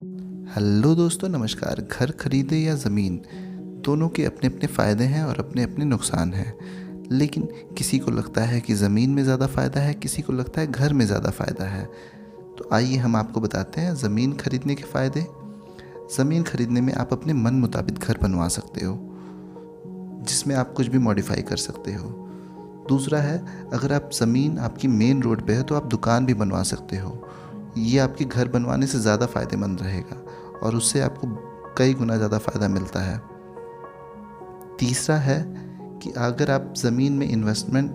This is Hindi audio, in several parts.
हेलो दोस्तों, नमस्कार। घर खरीदे या ज़मीन, दोनों के अपने अपने फ़ायदे हैं और अपने अपने नुकसान हैं। लेकिन किसी को लगता है कि ज़मीन में ज़्यादा फ़ायदा है, किसी को लगता है घर में ज़्यादा फ़ायदा है। तो आइए हम आपको बताते हैं ज़मीन खरीदने के फ़ायदे। ज़मीन खरीदने में आप अपने मन मुताबिक घर बनवा सकते हो, जिसमें आप कुछ भी मॉडिफाई कर सकते हो। दूसरा है, अगर आप ज़मीन आपकी मेन रोड पे है तो आप दुकान भी बनवा सकते हो। ये आपके घर बनवाने से ज़्यादा फ़ायदेमंद रहेगा और उससे आपको कई गुना ज़्यादा फ़ायदा मिलता है। तीसरा है कि अगर आप ज़मीन में इन्वेस्टमेंट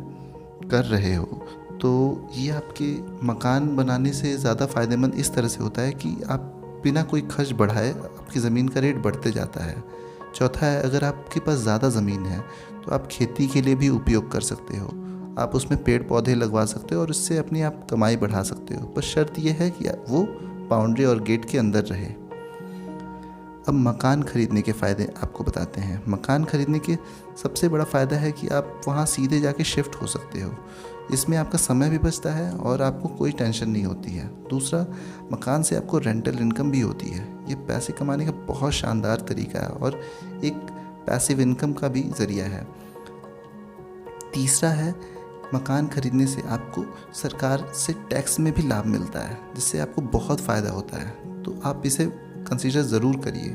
कर रहे हो तो ये आपके मकान बनाने से ज़्यादा फ़ायदेमंद इस तरह से होता है कि आप बिना कोई खर्च बढ़ाए आपकी ज़मीन का रेट बढ़ते जाता है। चौथा है, अगर आपके पास ज़्यादा ज़मीन है तो आप खेती के लिए भी उपयोग कर सकते हो। आप उसमें पेड़ पौधे लगवा सकते हो और इससे अपनी आप कमाई बढ़ा सकते हो, बस शर्त यह है कि वो बाउंड्री और गेट के अंदर रहे। अब मकान खरीदने के फ़ायदे आपको बताते हैं। मकान खरीदने के सबसे बड़ा फ़ायदा है कि आप वहाँ सीधे जाके शिफ्ट हो सकते हो। इसमें आपका समय भी बचता है और आपको कोई टेंशन नहीं होती है। दूसरा, मकान से आपको रेंटल इनकम भी होती है। ये पैसे कमाने का बहुत शानदार तरीका है और एक पैसिव इनकम का भी ज़रिया है। तीसरा है, मकान खरीदने से आपको सरकार से टैक्स में भी लाभ मिलता है, जिससे आपको बहुत फ़ायदा होता है। तो आप इसे कंसीडर ज़रूर करिए।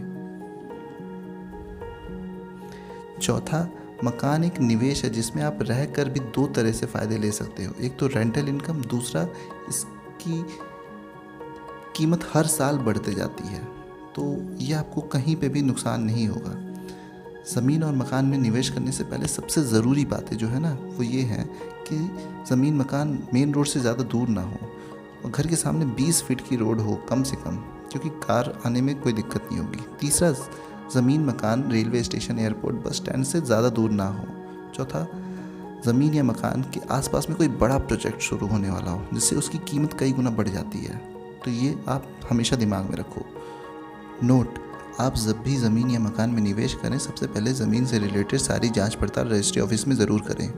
चौथा, मकान एक निवेश है जिसमें आप रहकर भी दो तरह से फ़ायदे ले सकते हो। एक तो रेंटल इनकम, दूसरा इसकी कीमत हर साल बढ़ते जाती है, तो ये आपको कहीं पे भी नुकसान नहीं होगा। ज़मीन और मकान में निवेश करने से पहले सबसे ज़रूरी बातें जो है ना, वो ये हैं कि ज़मीन मकान मेन रोड से ज़्यादा दूर ना हो और घर के सामने 20 फीट की रोड हो कम से कम, क्योंकि कार आने में कोई दिक्कत नहीं होगी। तीसरा, ज़मीन मकान railway station, airport, bus stand से ज़्यादा दूर ना हो। चौथा, ज़मीन या मकान के आसपास में कोई बड़ा प्रोजेक्ट शुरू होने वाला हो जिससे उसकी कीमत कई गुना बढ़ जाती है। तो ये आप हमेशा दिमाग में रखो। नोट, आप जब भी ज़मीन या मकान में निवेश करें, सबसे पहले ज़मीन से रिलेटेड सारी जांच पड़ताल रजिस्ट्री ऑफिस में ज़रूर करें।